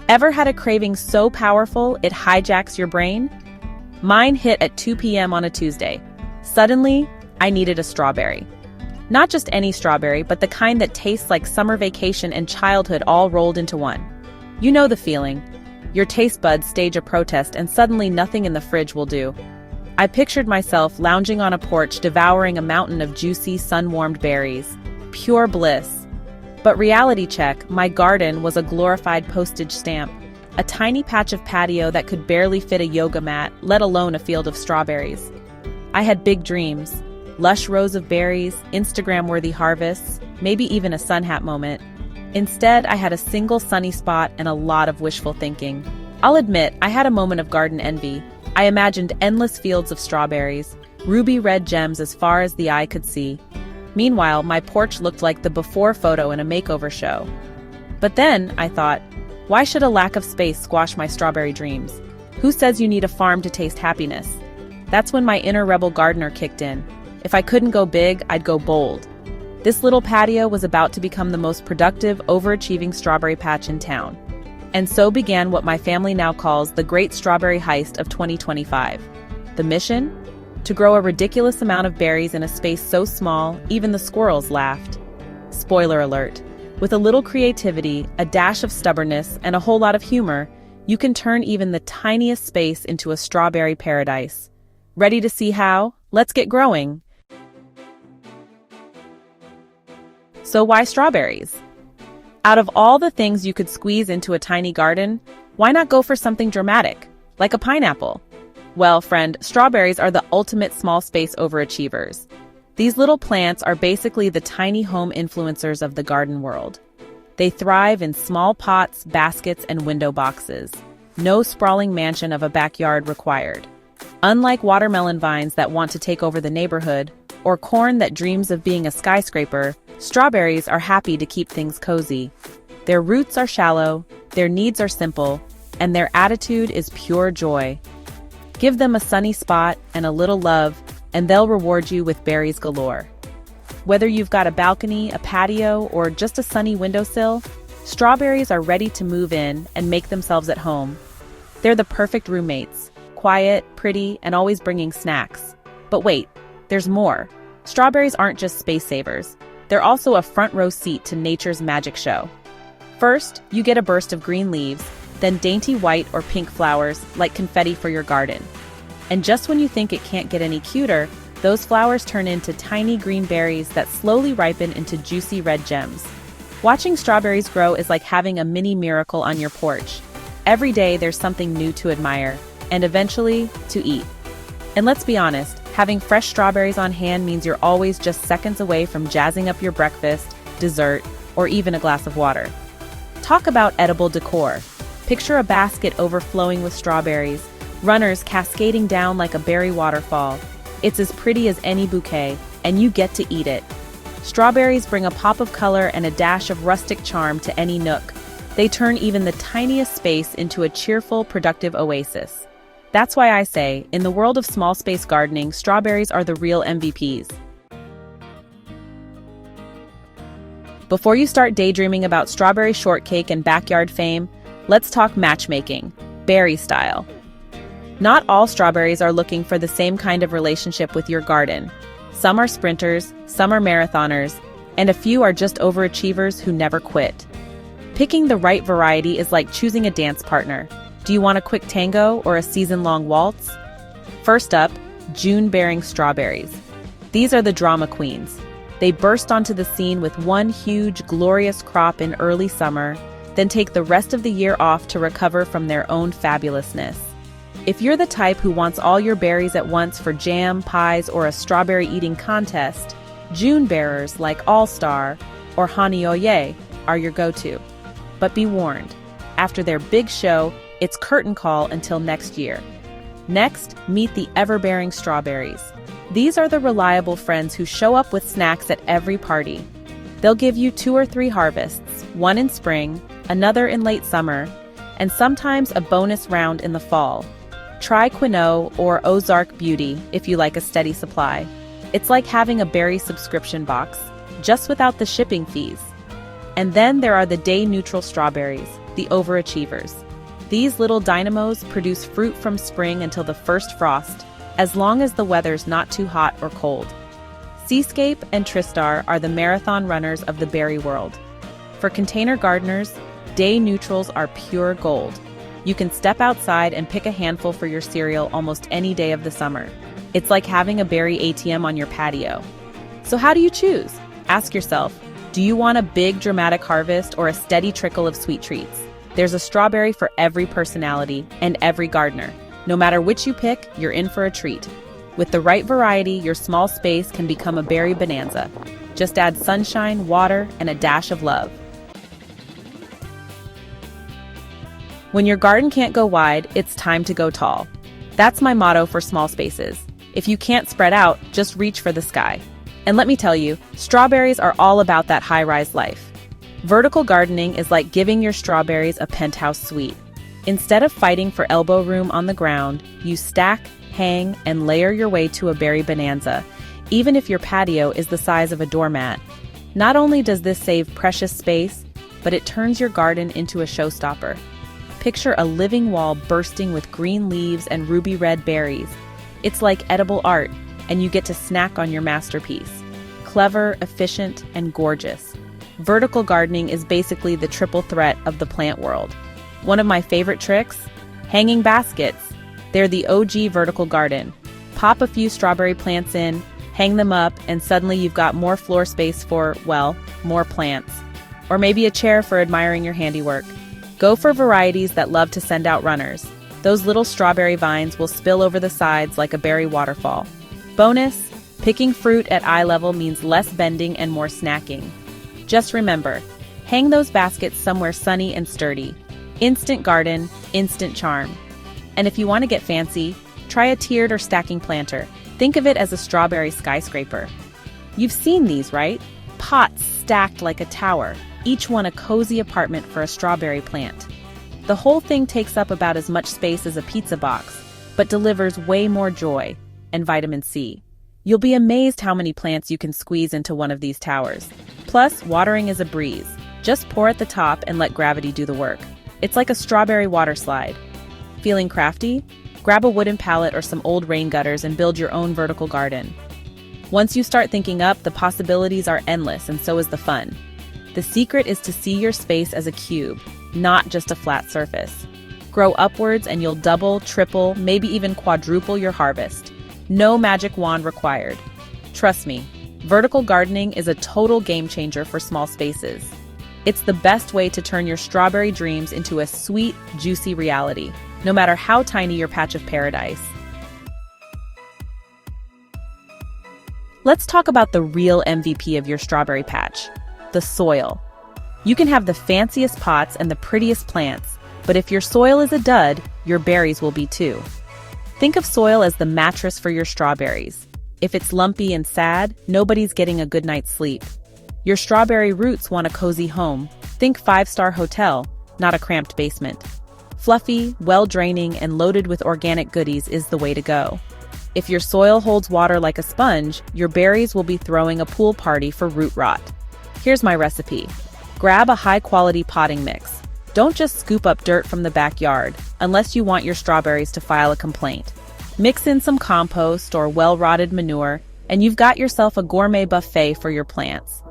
Ever had a craving so powerful it hijacks your brain? Mine hit at 2 p.m. on a Tuesday. Suddenly, I needed a strawberry. Not just any strawberry, but the kind that tastes like summer vacation and childhood all rolled into one. You know the feeling. Your taste buds stage a protest and suddenly nothing in the fridge will do. I pictured myself lounging on a porch devouring a mountain of juicy, sun-warmed berries. Pure bliss. But reality check, my garden was a glorified postage stamp. A tiny patch of patio that could barely fit a yoga mat, let alone a field of strawberries. I had big dreams. Lush rows of berries, Instagram-worthy harvests, maybe even a sun hat moment. Instead, I had a single sunny spot and a lot of wishful thinking. I'll admit, I had a moment of garden envy. I imagined endless fields of strawberries, ruby red gems as far as the eye could see. Meanwhile, my porch looked like the before photo in a makeover show. But then, I thought, why should a lack of space squash my strawberry dreams? Who says you need a farm to taste happiness? That's when my inner rebel gardener kicked in. If I couldn't go big, I'd go bold. This little patio was about to become the most productive, overachieving strawberry patch in town. And so began what my family now calls the Great Strawberry Heist of 2025. The mission? To grow a ridiculous amount of berries in a space so small, even the squirrels laughed. Spoiler alert. With a little creativity, a dash of stubbornness, and a whole lot of humor, you can turn even the tiniest space into a strawberry paradise. Ready to see how? Let's get growing! So why strawberries? Out of all the things you could squeeze into a tiny garden, why not go for something dramatic, like a pineapple? Well, friend, strawberries are the ultimate small space overachievers. These little plants are basically the tiny home influencers of the garden world. They thrive in small pots, baskets, and window boxes. No sprawling mansion of a backyard required. Unlike watermelon vines that want to take over the neighborhood, or corn that dreams of being a skyscraper, strawberries are happy to keep things cozy. Their roots are shallow, their needs are simple, and their attitude is pure joy. Give them a sunny spot and a little love, and they'll reward you with berries galore. Whether you've got a balcony, a patio, or just a sunny windowsill, strawberries are ready to move in and make themselves at home. They're the perfect roommates, quiet, pretty, and always bringing snacks. But wait, there's more. Strawberries aren't just space savers. They're also a front row seat to nature's magic show. First, you get a burst of green leaves, then dainty white or pink flowers like confetti for your garden. And just when you think it can't get any cuter, those flowers turn into tiny green berries that slowly ripen into juicy red gems. Watching strawberries grow is like having a mini miracle on your porch. Every day there's something new to admire, and eventually, to eat. And let's be honest, having fresh strawberries on hand means you're always just seconds away from jazzing up your breakfast, dessert, or even a glass of water. Talk about edible decor. Picture a basket overflowing with strawberries, runners cascading down like a berry waterfall. It's as pretty as any bouquet, and you get to eat it. Strawberries bring a pop of color and a dash of rustic charm to any nook. They turn even the tiniest space into a cheerful, productive oasis. That's why I say, in the world of small space gardening, strawberries are the real MVPs. Before you start daydreaming about strawberry shortcake and backyard fame, let's talk matchmaking, berry style. Not all strawberries are looking for the same kind of relationship with your garden. Some are sprinters, some are marathoners, and a few are just overachievers who never quit. Picking the right variety is like choosing a dance partner. Do you want a quick tango or a season-long waltz? First up, June-bearing strawberries. These are the drama queens. They burst onto the scene with one huge, glorious crop in early summer, then take the rest of the year off to recover from their own fabulousness. If you're the type who wants all your berries at once for jam, pies, or a strawberry eating contest, June bearers like All-Star or Hanioye are your go-to. But be warned, after their big show, it's curtain call until next year. Next, meet the ever-bearing strawberries. These are the reliable friends who show up with snacks at every party. They'll give you 2 or 3 harvests, one in spring, another in late summer, and sometimes a bonus round in the fall. Try Quinault or Ozark Beauty if you like a steady supply. It's like having a berry subscription box, just without the shipping fees. And then there are the day-neutral strawberries. the overachievers. These little dynamos produce fruit from spring until the first frost, as long as the weather's not too hot or cold. Seascape and Tristar are the marathon runners of the berry world. For container gardeners, day neutrals are pure gold. You can step outside and pick a handful for your cereal almost any day of the summer. It's like having a berry ATM on your patio. So how do you choose? Ask yourself, do you want a big dramatic harvest or a steady trickle of sweet treats? There's a strawberry for every personality and every gardener. No matter which you pick, you're in for a treat. With the right variety, your small space can become a berry bonanza. Just add sunshine, water, and a dash of love. When your garden can't go wide, it's time to go tall. That's my motto for small spaces. If you can't spread out, just reach for the sky. And let me tell you, strawberries are all about that high-rise life. Vertical gardening is like giving your strawberries a penthouse suite. Instead of fighting for elbow room on the ground, you stack, hang, and layer your way to a berry bonanza, even if your patio is the size of a doormat. Not only does this save precious space, but it turns your garden into a showstopper. Picture a living wall bursting with green leaves and ruby red berries. It's like edible art, and you get to snack on your masterpiece. Clever, efficient, and gorgeous. Vertical gardening is basically the triple threat of the plant world. One of my favorite tricks? Hanging baskets. They're the OG vertical garden. Pop a few strawberry plants in, hang them up, and suddenly you've got more floor space for, well, more plants. Or maybe a chair for admiring your handiwork. Go for varieties that love to send out runners. Those little strawberry vines will spill over the sides like a berry waterfall. Bonus, picking fruit at eye level means less bending and more snacking. Just remember, hang those baskets somewhere sunny and sturdy. Instant garden, instant charm. And if you want to get fancy, try a tiered or stacking planter. Think of it as a strawberry skyscraper. You've seen these, right? Pots stacked like a tower, each one a cozy apartment for a strawberry plant. The whole thing takes up about as much space as a pizza box, but delivers way more joy and vitamin C. You'll be amazed how many plants you can squeeze into one of these towers. Plus, watering is a breeze. Just pour at the top and let gravity do the work. It's like a strawberry water slide. Feeling crafty? Grab a wooden pallet or some old rain gutters and build your own vertical garden. Once you start thinking up, the possibilities are endless, and so is the fun. The secret is to see your space as a cube, not just a flat surface. Grow upwards and you'll double, triple, maybe even quadruple your harvest. No magic wand required. Trust me, vertical gardening is a total game changer for small spaces. It's the best way to turn your strawberry dreams into a sweet, juicy reality, no matter how tiny your patch of paradise. Let's talk about the real MVP of your strawberry patch, the soil. You can have the fanciest pots and the prettiest plants, but if your soil is a dud, your berries will be too. Think of soil as the mattress for your strawberries. If it's lumpy and sad, nobody's getting a good night's sleep. Your strawberry roots want a cozy home. Think five-star hotel, not a cramped basement. Fluffy, well-draining, and loaded with organic goodies is the way to go. If your soil holds water like a sponge, your berries will be throwing a pool party for root rot. Here's my recipe. Grab a high-quality potting mix. Don't just scoop up dirt from the backyard, unless you want your strawberries to file a complaint. Mix in some compost or well-rotted manure, and you've got yourself a gourmet buffet for your plants.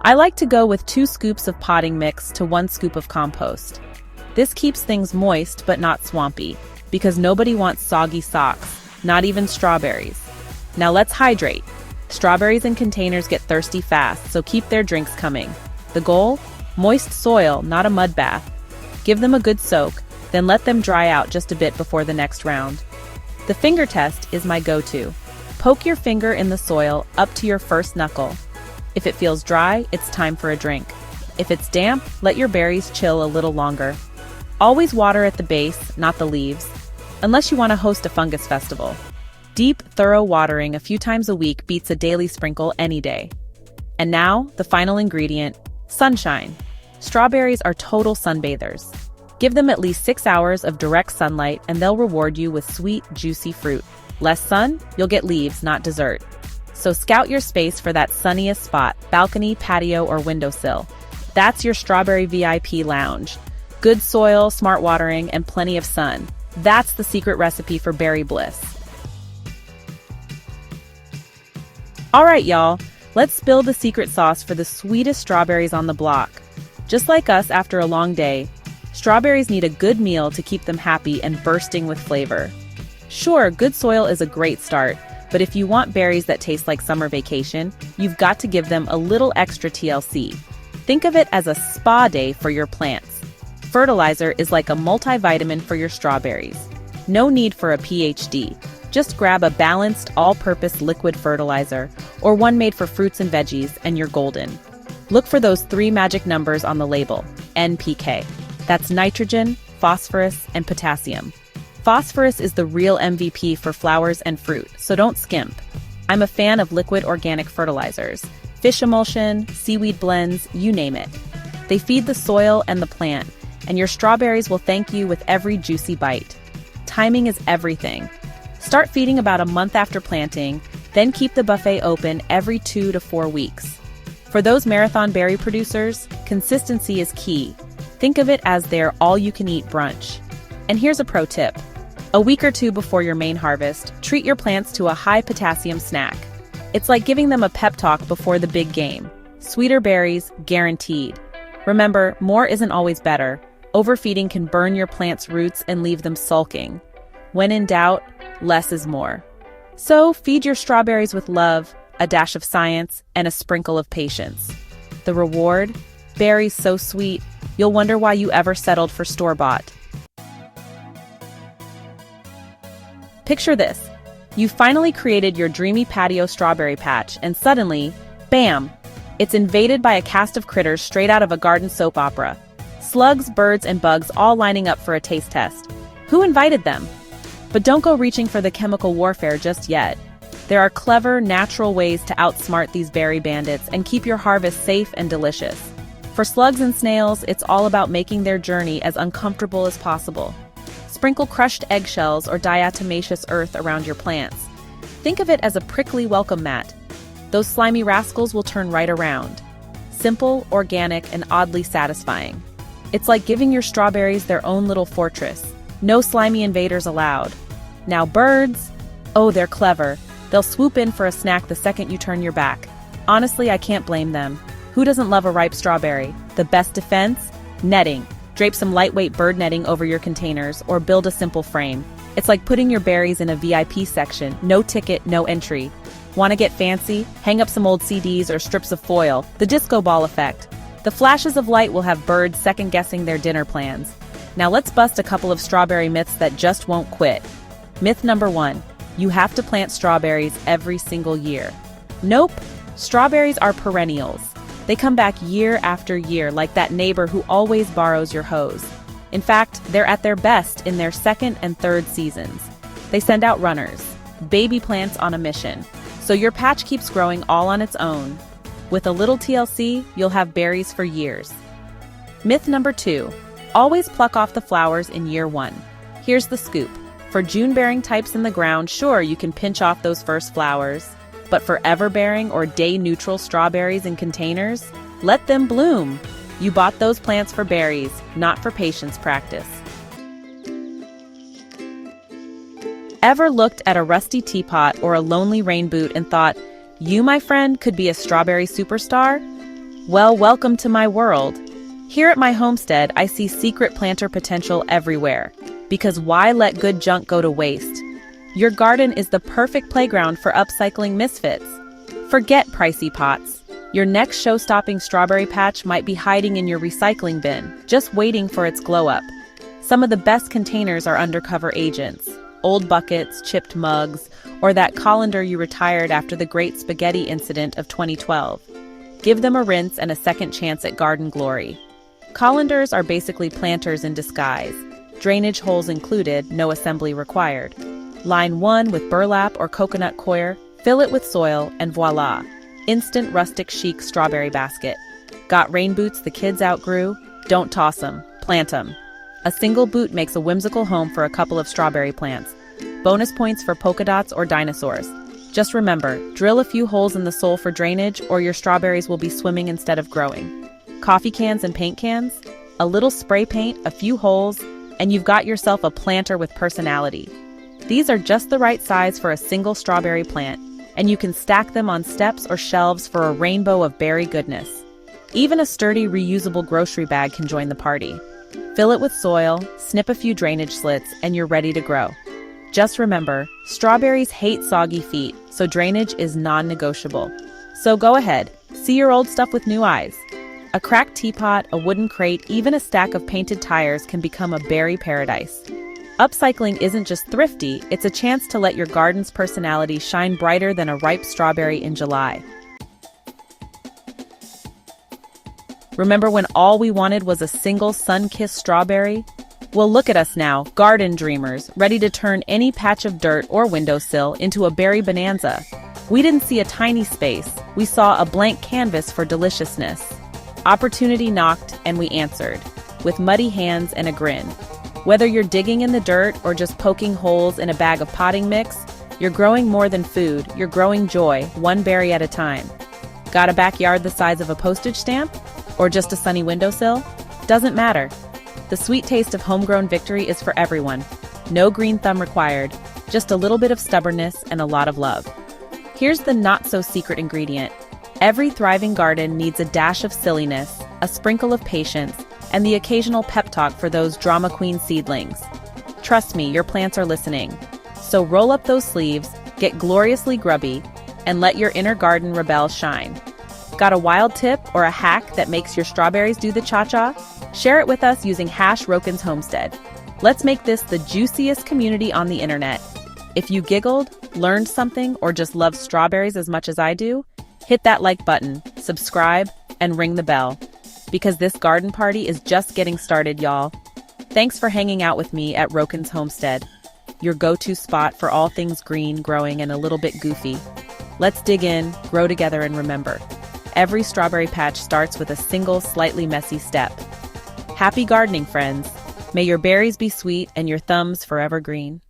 I like to go with 2 scoops of potting mix to 1 scoop of compost. This keeps things moist but not swampy, because nobody wants soggy socks, not even strawberries. Now let's hydrate. Strawberries in containers get thirsty fast, so keep their drinks coming. The goal? Moist soil, not a mud bath. Give them a good soak, then let them dry out just a bit before the next round. The finger test is my go-to. Poke your finger in the soil up to your first knuckle. If it feels dry, it's time for a drink. If it's damp, let your berries chill a little longer. Always water at the base, not the leaves, unless you want to host a fungus festival. Deep, thorough watering a few times a week beats a daily sprinkle any day. And now, the final ingredient, sunshine. Strawberries are total sunbathers. Give them at least 6 hours of direct sunlight and they'll reward you with sweet, juicy fruit. Less sun, you'll get leaves, not dessert. So scout your space for that sunniest spot, balcony, patio, or windowsill. That's your strawberry VIP lounge. Good soil, smart watering, and plenty of sun. That's the secret recipe for berry bliss. All right, y'all, let's spill the secret sauce for the sweetest strawberries on the block. Just like us after a long day, strawberries need a good meal to keep them happy and bursting with flavor. Sure, good soil is a great start, but if you want berries that taste like summer vacation, you've got to give them a little extra TLC. Think of it as a spa day for your plants. Fertilizer is like a multivitamin for your strawberries. No need for a PhD. Just grab a balanced, all-purpose liquid fertilizer, or one made for fruits and veggies, and you're golden. Look for those 3 magic numbers on the label, NPK. That's nitrogen, phosphorus, and potassium. Phosphorus is the real MVP for flowers and fruit, so don't skimp. I'm a fan of liquid organic fertilizers. Fish emulsion, seaweed blends, you name it. They feed the soil and the plant, and your strawberries will thank you with every juicy bite. Timing is everything. Start feeding about a month after planting, then keep the buffet open every 2 to 4 weeks. For those marathon berry producers, consistency is key. Think of it as their all-you-can-eat brunch. And here's a pro tip. A week or 2 before your main harvest, treat your plants to a high-potassium snack. It's like giving them a pep talk before the big game. Sweeter berries, guaranteed. Remember, more isn't always better. Overfeeding can burn your plant's roots and leave them sulking. When in doubt, less is more. So feed your strawberries with love, a dash of science, and a sprinkle of patience. The reward? Berries so sweet, you'll wonder why you ever settled for store-bought. Picture this. You finally created your dreamy patio strawberry patch, and suddenly, bam! It's invaded by a cast of critters straight out of a garden soap opera. Slugs, birds, and bugs all lining up for a taste test. Who invited them? But don't go reaching for the chemical warfare just yet. There are clever, natural ways to outsmart these berry bandits and keep your harvest safe and delicious. For slugs and snails, it's all about making their journey as uncomfortable as possible. Sprinkle crushed eggshells or diatomaceous earth around your plants. Think of it as a prickly welcome mat. Those slimy rascals will turn right around. Simple, organic, and oddly satisfying. It's like giving your strawberries their own little fortress. No slimy invaders allowed. Now birds, oh, they're clever. They'll swoop in for a snack the second you turn your back. Honestly, I can't blame them. Who doesn't love a ripe strawberry? The best defense? Netting. Drape some lightweight bird netting over your containers or build a simple frame. It's like putting your berries in a VIP section. No ticket, no entry. Want to get fancy? Hang up some old CDs or strips of foil. The disco ball effect. The flashes of light will have birds second-guessing their dinner plans. Now let's bust a couple of strawberry myths that just won't quit. Myth number 1. You have to plant strawberries every single year. Nope. Strawberries are perennials. They come back year after year like that neighbor who always borrows your hose. In fact, they're at their best in their 2nd and 3rd seasons. They send out runners, baby plants on a mission. So your patch keeps growing all on its own. With a little TLC, you'll have berries for years. Myth number 2. Always pluck off the flowers in year 1. Here's the scoop. For June-bearing types in the ground, sure, you can pinch off those first flowers. But for ever-bearing or day-neutral strawberries in containers, let them bloom. You bought those plants for berries, not for patience practice. Ever looked at a rusty teapot or a lonely rain boot and thought, you, my friend, could be a strawberry superstar? Well, welcome to my world. Here at my homestead, I see secret planter potential everywhere. Because why let good junk go to waste? Your garden is the perfect playground for upcycling misfits. Forget pricey pots. Your next show-stopping strawberry patch might be hiding in your recycling bin, just waiting for its glow-up. Some of the best containers are undercover agents. Old buckets, chipped mugs, or that colander you retired after the Great Spaghetti Incident of 2012. Give them a rinse and a second chance at garden glory. Colanders are basically planters in disguise. Drainage holes included, no assembly required. Line 1 with burlap or coconut coir, fill it with soil, and voila! Instant rustic chic strawberry basket. Got rain boots the kids outgrew? Don't toss them, plant them. A single boot makes a whimsical home for a couple of strawberry plants. Bonus points for polka dots or dinosaurs. Just remember, drill a few holes in the sole for drainage or your strawberries will be swimming instead of growing. Coffee cans and paint cans? a little spray paint, a few holes, and you've got yourself a planter with personality. These are just the right size for a single strawberry plant, and you can stack them on steps or shelves for a rainbow of berry goodness. Even a sturdy, reusable grocery bag can join the party. Fill it with soil, snip a few drainage slits, and you're ready to grow. Just remember, strawberries hate soggy feet, so drainage is non-negotiable. So go ahead, see your old stuff with new eyes. A cracked teapot, a wooden crate, even a stack of painted tires can become a berry paradise. Upcycling isn't just thrifty, it's a chance to let your garden's personality shine brighter than a ripe strawberry in July. Remember when all we wanted was a single sun-kissed strawberry? Well, look at us now, garden dreamers, ready to turn any patch of dirt or windowsill into a berry bonanza. We didn't see a tiny space, we saw a blank canvas for deliciousness. Opportunity knocked, and we answered, with muddy hands and a grin. Whether you're digging in the dirt or just poking holes in a bag of potting mix, you're growing more than food, you're growing joy, one berry at a time. Got a backyard the size of a postage stamp? Or just a sunny windowsill? Doesn't matter. The sweet taste of homegrown victory is for everyone. No green thumb required, just a little bit of stubbornness and a lot of love. Here's the not-so-secret ingredient. Every thriving garden needs a dash of silliness, a sprinkle of patience, and the occasional pep talk for those drama queen seedlings. Trust me, your plants are listening. So roll up those sleeves, get gloriously grubby, and let your inner garden rebel shine. Got a wild tip or a hack that makes your strawberries do the cha-cha? Share it with us using #Rhokins Homestead. Let's make this the juiciest community on the internet. If you giggled, learned something, or just love strawberries as much as I do, hit that like button, subscribe, and ring the bell. Because this garden party is just getting started, y'all. Thanks for hanging out with me at Rhokins Homestead, your go-to spot for all things green, growing, and a little bit goofy. Let's dig in, grow together, and remember, every strawberry patch starts with a single, slightly messy step. Happy gardening, friends. May your berries be sweet and your thumbs forever green.